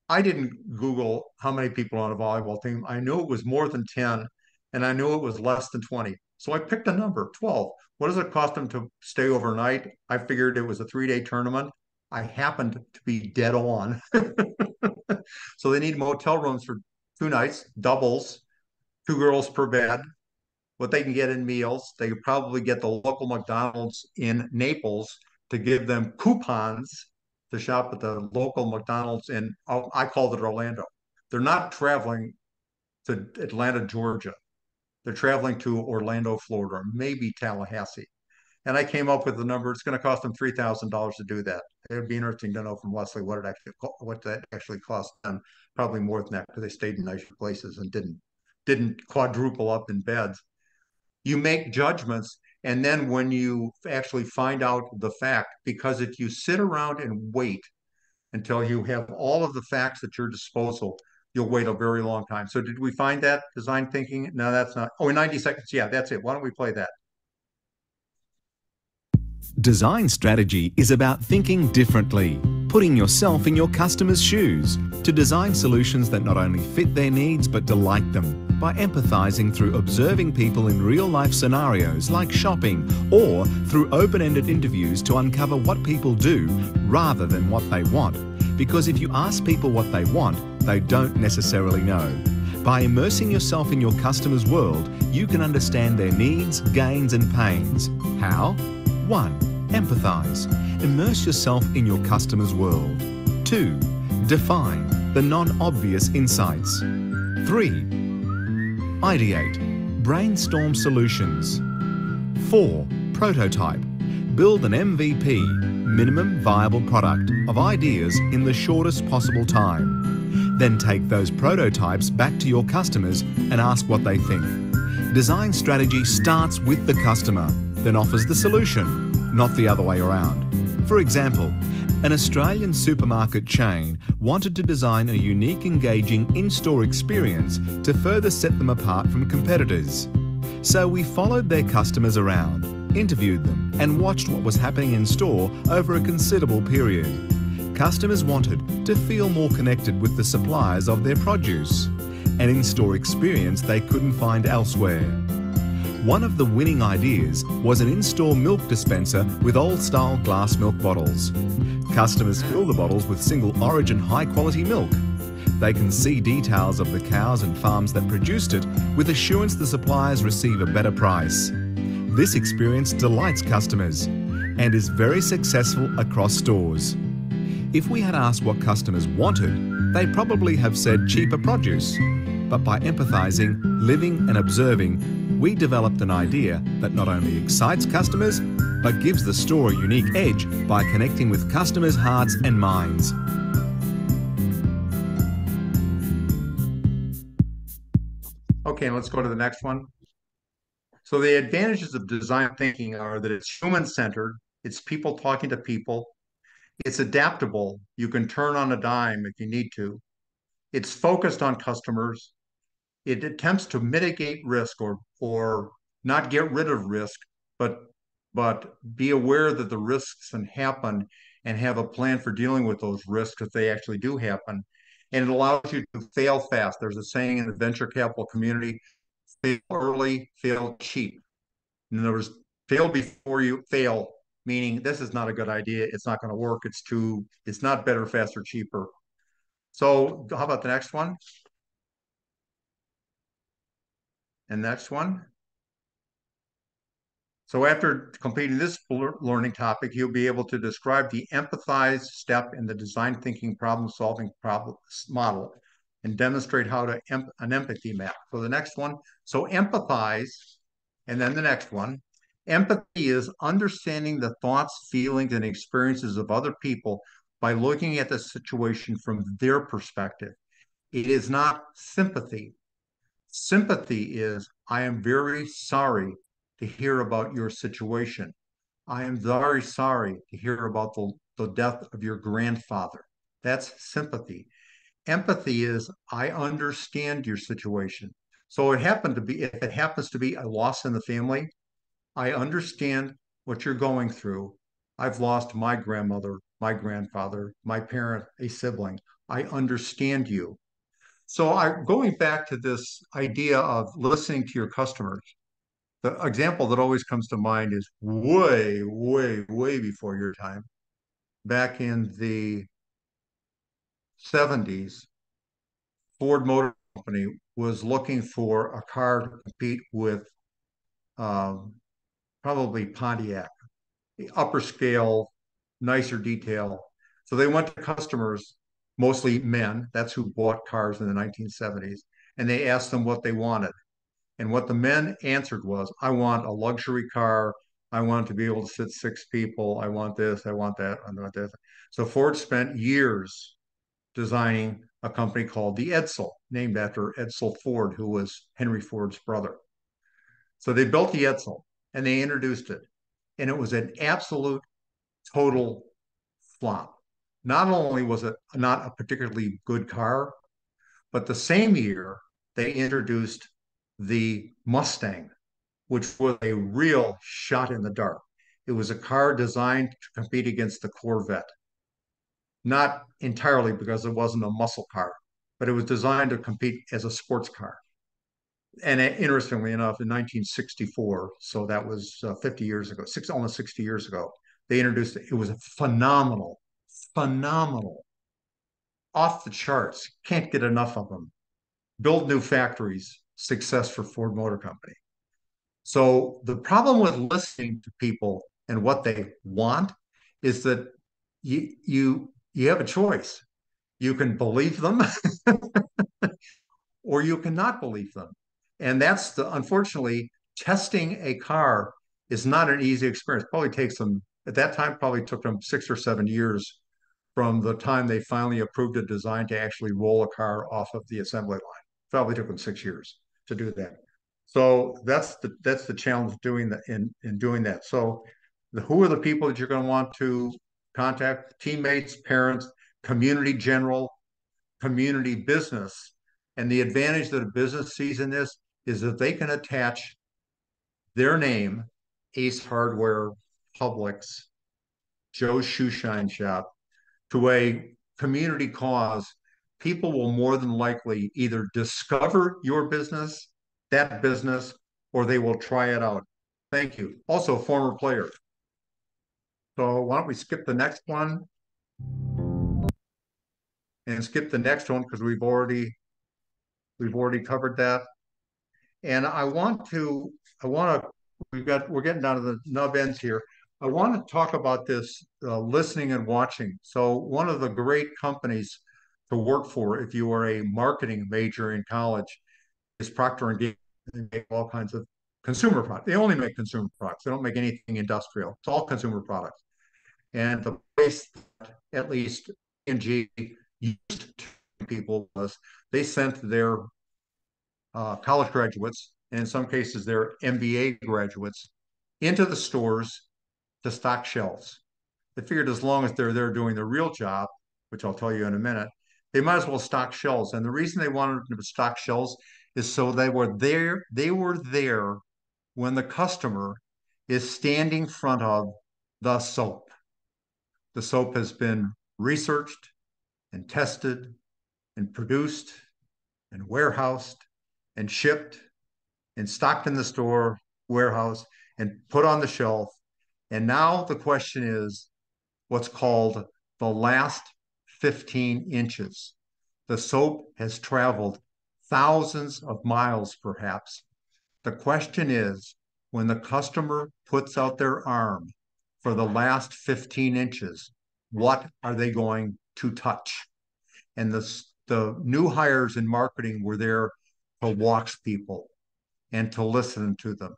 I didn't Google how many people on a volleyball team. I knew it was more than 10, and I knew it was less than 20. So I picked a number, 12. What does it cost them to stay overnight? I figured it was a 3-day tournament. I happened to be dead on. So they need motel rooms for 2 nights, doubles, 2 girls per bed. What they can get in meals, they could probably get the local McDonald's in Naples to give them coupons to shop at the local McDonald's in, I called it Orlando. They're not traveling to Atlanta, Georgia. They're traveling to Orlando, Florida, maybe Tallahassee. And I came up with the number. It's going to cost them $3,000 to do that. It would be interesting to know from Leslie what that actually cost them. Probably more than that because they stayed in nicer places and didn't quadruple up in beds. You make judgments, and then when you actually find out the fact, because if you sit around and wait until you have all of the facts at your disposal, you'll wait a very long time. So did we find that design thinking? No, that's not. Oh, in 90 seconds. Yeah, that's it. Why don't we play that? Design strategy is about thinking differently, putting yourself in your customer's shoes to design solutions that not only fit their needs but delight them by empathizing through observing people in real-life scenarios like shopping or through open-ended interviews to uncover what people do rather than what they want. Because if you ask people what they want, they don't necessarily know. By immersing yourself in your customer's world, you can understand their needs, gains and pains. How? 1. Empathise. Immerse yourself in your customer's world. 2. Define the non-obvious insights. 3. Ideate. Brainstorm solutions. 4. Prototype. Build an MVP, minimum viable product, of ideas in the shortest possible time. Then take those prototypes back to your customers and ask what they think. Design strategy starts with the customer, then offers the solution, not the other way around. For example, an Australian supermarket chain wanted to design a unique, engaging in-store experience to further set them apart from competitors. So we followed their customers around, interviewed them, and watched what was happening in store over a considerable period. Customers wanted to feel more connected with the suppliers of their produce, an in-store experience they couldn't find elsewhere. One of the winning ideas was an in-store milk dispenser with old-style glass milk bottles. Customers fill the bottles with single-origin, high-quality milk. They can see details of the cows and farms that produced it, with assurance the suppliers receive a better price. This experience delights customers and is very successful across stores. If we had asked what customers wanted, they'd probably have said cheaper produce. But by empathising, living and observing, we developed an idea that not only excites customers, but gives the store a unique edge by connecting with customers' hearts and minds. Okay, let's go to the next one. So the advantages of design thinking are that it's human-centered, it's people talking to people, it's adaptable, you can turn on a dime if you need to, it's focused on customers, it attempts to mitigate risk or not get rid of risk, but be aware that the risks can happen and have a plan for dealing with those risks if they actually do happen. And it allows you to fail fast. There's a saying in the venture capital community, fail early, fail cheap. In other words, fail before you fail, meaning this is not a good idea. It's not going to work. It's not better, faster, cheaper. So how about the next one? And next one. So after completing this learning topic, you'll be able to describe the empathize step in the design thinking problem-solving model and demonstrate how to an empathy map. So the next one, so empathize, and then the next one. Empathy is understanding the thoughts, feelings, and experiences of other people by looking at the situation from their perspective. It is not sympathy. Sympathy is, I am very sorry to hear about your situation. I am very sorry to hear about the death of your grandfather. That's sympathy. Empathy is, I understand your situation. So if it happens to be a loss in the family, I understand what you're going through. I've lost my grandmother, my grandfather, my parent, a sibling. I understand you. So going back to this idea of listening to your customers, the example that always comes to mind is way, way, way before your time. Back in the 70s, Ford Motor Company was looking for a car to compete with probably Pontiac, the upper scale, nicer detail. So they went to customers, mostly men, that's who bought cars in the 1970s, and they asked them what they wanted. And what the men answered was, I want a luxury car. I want to be able to sit 6 people. I want this, I want that, I want this. So Ford spent years designing a company called the Edsel, named after Edsel Ford, who was Henry Ford's brother. So they built the Edsel and they introduced it. And it was an absolute total flop. Not only was it not a particularly good car, but the same year they introduced the Mustang, which was a real shot in the dark. It was a car designed to compete against the Corvette. Not entirely because it wasn't a muscle car, but it was designed to compete as a sports car. And interestingly enough, in 1964, so that was 50 years ago, almost 60 years ago, they introduced it. It was a phenomenal, phenomenal, off the charts. Can't get enough of them. build new factories, success for Ford Motor Company. So the problem with listening to people and what they want is that you have a choice. You can believe them or you cannot believe them. And that's unfortunately, testing a car is not an easy experience. Probably takes them, at that time, probably took them 6 or 7 years from the time they finally approved a design to actually roll a car off of the assembly line. Probably took them 6 years to do that. So that's the challenge doing that in doing that. So who are the people that you're going to want to contact? Teammates, parents, community general, community business. And the advantage that a business sees in this is that they can attach their name, Ace Hardware, Publix, Joe's Shoe Shine Shop, to a community cause. People will more than likely either discover your business, that business, or they will try it out. Thank you. Also, former player. So why don't we skip the next one and skip the next one because we've already covered that. And we're getting down to the nub ends here. I want to talk about this listening and watching. So one of the great companies to work for if you are a marketing major in college is Procter and Gamble. They make all kinds of consumer products. They only make consumer products. They don't make anything industrial. It's all consumer products. And the place that at least P&G used to people was they sent their college graduates, and in some cases their MBA graduates, into the stores to stock shelves. They figured as long as they're there doing their real job, which I'll tell you in a minute, they might as well stock shelves. And the reason they wanted them to stock shelves is so they were there when the customer is standing in front of the soap. The soap has been researched and tested and produced and warehoused and shipped and stocked in the store, warehouse, and put on the shelf. And now the question is what's called the last 15 inches. The soap has traveled thousands of miles, perhaps. The question is when the customer puts out their arm for the last 15 inches, what are they going to touch? And the new hires in marketing were there to watch people and to listen to them.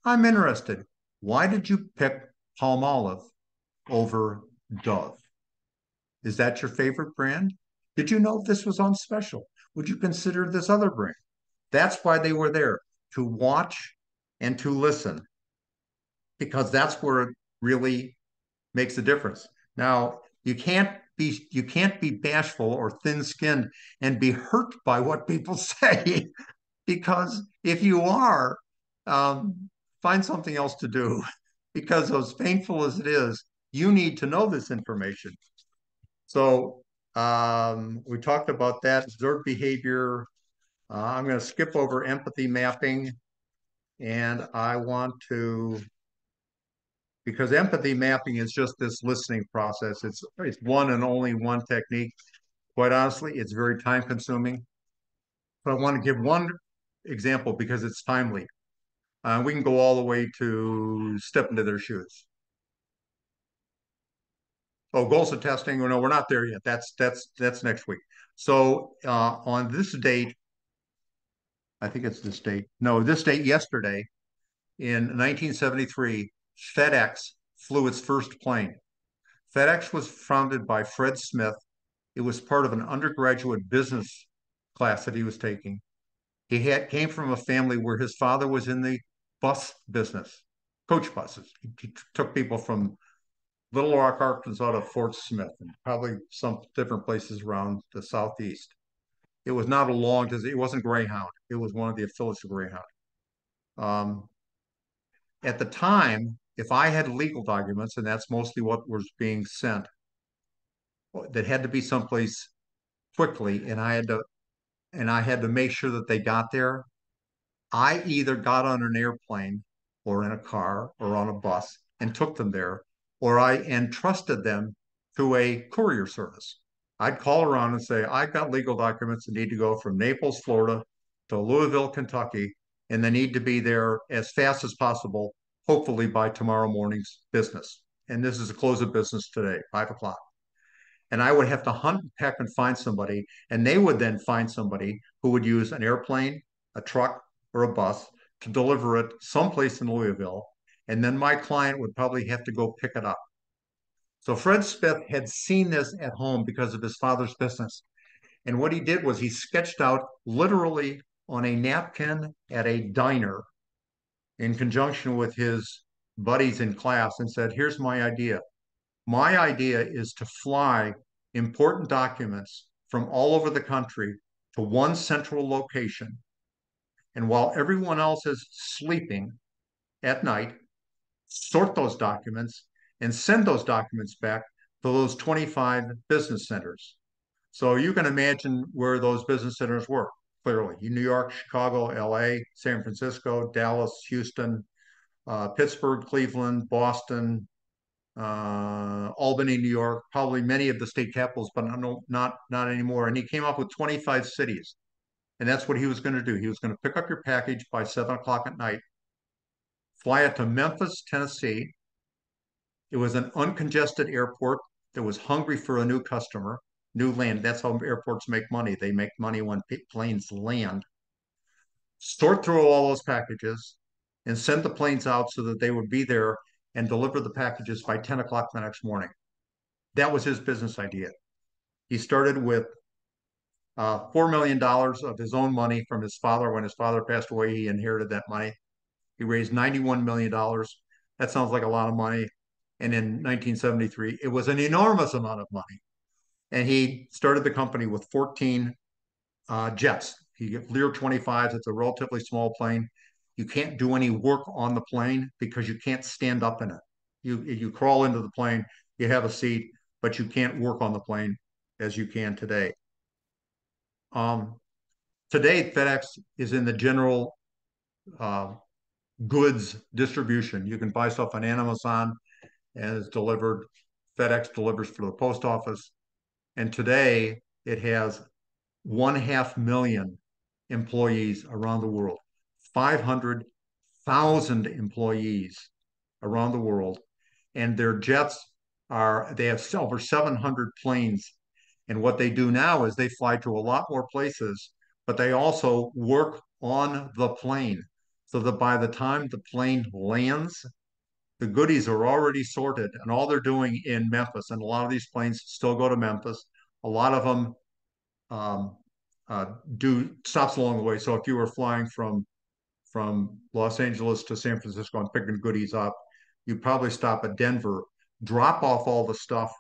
I'm interested. Why did you pick Palmolive over Dove? Is that your favorite brand? Did you know this was on special? Would you consider this other brand? That's why they were there, to watch and to listen, because that's where it really makes a difference. Now, you can't be bashful or thin-skinned and be hurt by what people say, because if you are, find something else to do, because as painful as it is, you need to know this information. So we talked about that, observed behavior. I'm going to skip over empathy mapping, and I want to, because empathy mapping is just this listening process. It's one and only one technique. Quite honestly, it's very time consuming. But I want to give one example because it's timely. We can go all the way to step into their shoes. Oh, goals of testing. Oh, no, we're not there yet. That's next week. So on this date, I think it's this date. No, this date yesterday, in 1973, FedEx flew its first plane. FedEx was founded by Fred Smith. It was part of an undergraduate business class that he was taking. He came from a family where his father was in the bus business, coach buses. He took people from Little Rock, Arkansas to Fort Smith and probably some different places around the Southeast. It was not a long, it wasn't Greyhound. It was one of the affiliates of Greyhound. At the time, if I had legal documents, and that's mostly what was being sent, that had to be someplace quickly, and I had to make sure that they got there, I either got on an airplane or in a car or on a bus and took them there, or I entrusted them to a courier service. I'd call around and say, I've got legal documents that need to go from Naples, Florida to Louisville, Kentucky, and they need to be there as fast as possible, hopefully by tomorrow morning's business. And this is a close of business today, 5 o'clock. And I would have to hunt and peck and find somebody, and they would then find somebody who would use an airplane, a truck, or a bus to deliver it someplace in Louisville. And then my client would probably have to go pick it up. So Fred Smith had seen this at home because of his father's business. And what he did was he sketched out literally on a napkin at a diner in conjunction with his buddies in class and said, here's my idea. My idea is to fly important documents from all over the country to one central location. And while everyone else is sleeping at night, sort those documents and send those documents back to those 25 business centers. So you can imagine where those business centers were, clearly. New York, Chicago, LA, San Francisco, Dallas, Houston, Pittsburgh, Cleveland, Boston, Albany, New York, probably many of the state capitals, but not anymore. And he came up with 25 cities. And that's what he was going to do. He was going to pick up your package by 7 o'clock at night, fly it to Memphis, Tennessee. It was an uncongested airport that was hungry for a new customer, new land. That's how airports make money. They make money when planes land. Sort through all those packages and send the planes out so that they would be there and deliver the packages by 10 o'clock the next morning. That was his business idea. He started with $4 million of his own money from his father. When his father passed away, he inherited that money. He raised $91 million. That sounds like a lot of money. And in 1973, it was an enormous amount of money. And he started the company with 14 jets. He get Lear 25s. It's a relatively small plane. You can't do any work on the plane because you can't stand up in it. You crawl into the plane, you have a seat, but you can't work on the plane as you can today. Today, FedEx is in the general goods distribution. You can buy stuff on Amazon and it's delivered. FedEx delivers for the post office. And today it has 1.5 million employees around the world, 500,000 employees around the world. And their jets they have over 700 planes. And what they do now is they fly to a lot more places, but they also work on the plane so that by the time the plane lands, the goodies are already sorted and all they're doing in Memphis. And a lot of these planes still go to Memphis. A lot of them do stops along the way. So if you were flying from Los Angeles to San Francisco and picking goodies up, you probably stop at Denver, drop off all the stuff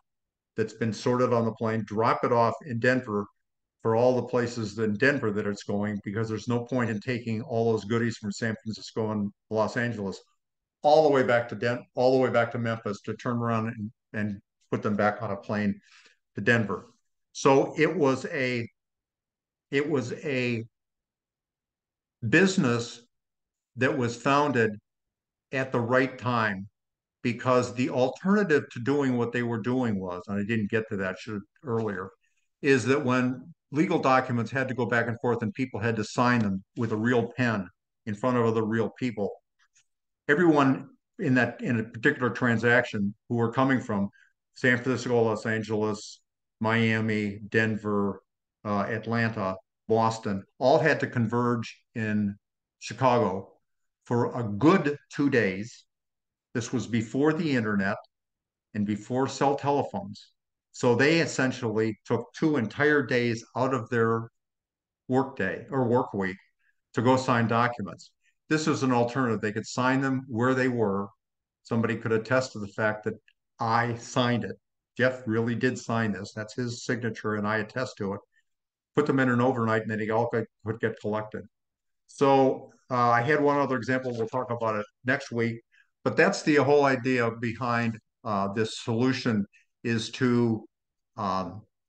that's been sorted on the plane, drop it off in Denver for all the places in Denver that it's going, because there's no point in taking all those goodies from San Francisco and Los Angeles all the way back to all the way back to Memphis to turn around and put them back on a plane to Denver. So it was a business that was founded at the right time, because the alternative to doing what they were doing was, and I didn't get to that earlier, is that when legal documents had to go back and forth and people had to sign them with a real pen in front of other real people, everyone in a particular transaction who were coming from San Francisco, Los Angeles, Miami, Denver, Atlanta, Boston, all had to converge in Chicago for a good 2 days. This was before the internet and before cell telephones. So they essentially took 2 entire days out of their workday or work week to go sign documents. This was an alternative. They could sign them where they were. Somebody could attest to the fact that I signed it. Jeff really did sign this. That's his signature, and I attest to it. Put them in an overnight, and then they all would get collected. So I had one other example. We'll talk about it next week. But that's the whole idea behind this solution, is to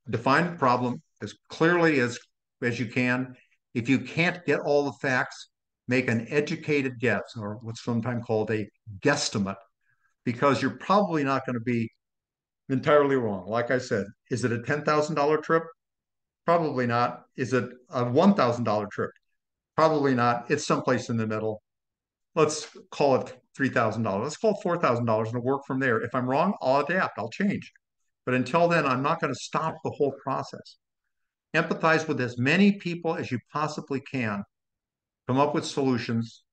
define the problem as clearly as you can. If you can't get all the facts, make an educated guess, or what's sometimes called a guesstimate, because you're probably not going to be Entirely wrong. Like I said, is it a $10,000 trip? Probably not. Is it a $1,000 trip? Probably not. It's someplace in the middle. Let's call it $3,000. Let's call it $4,000 and work from there. If I'm wrong, I'll adapt. I'll change. But until then, I'm not going to stop the whole process. Empathize with as many people as you possibly can. Come up with solutions,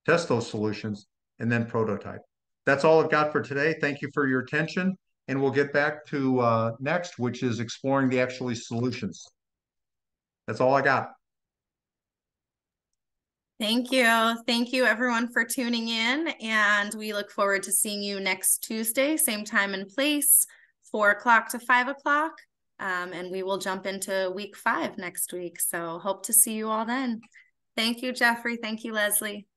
test those solutions, and then prototype. That's all I've got for today. Thank you for your attention. And we'll get back to next, which is exploring the actually solutions. That's all I got. Thank you. Thank you everyone for tuning in, and we look forward to seeing you next Tuesday, same time and place, 4 o'clock to 5 o'clock. And we will jump into week 5 next week. So hope to see you all then. Thank you, Jeffrey. Thank you, Leslie.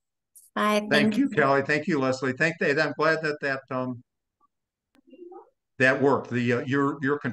Bye. Thank you, Kelly. Thank you, Leslie. I'm glad that worked. Your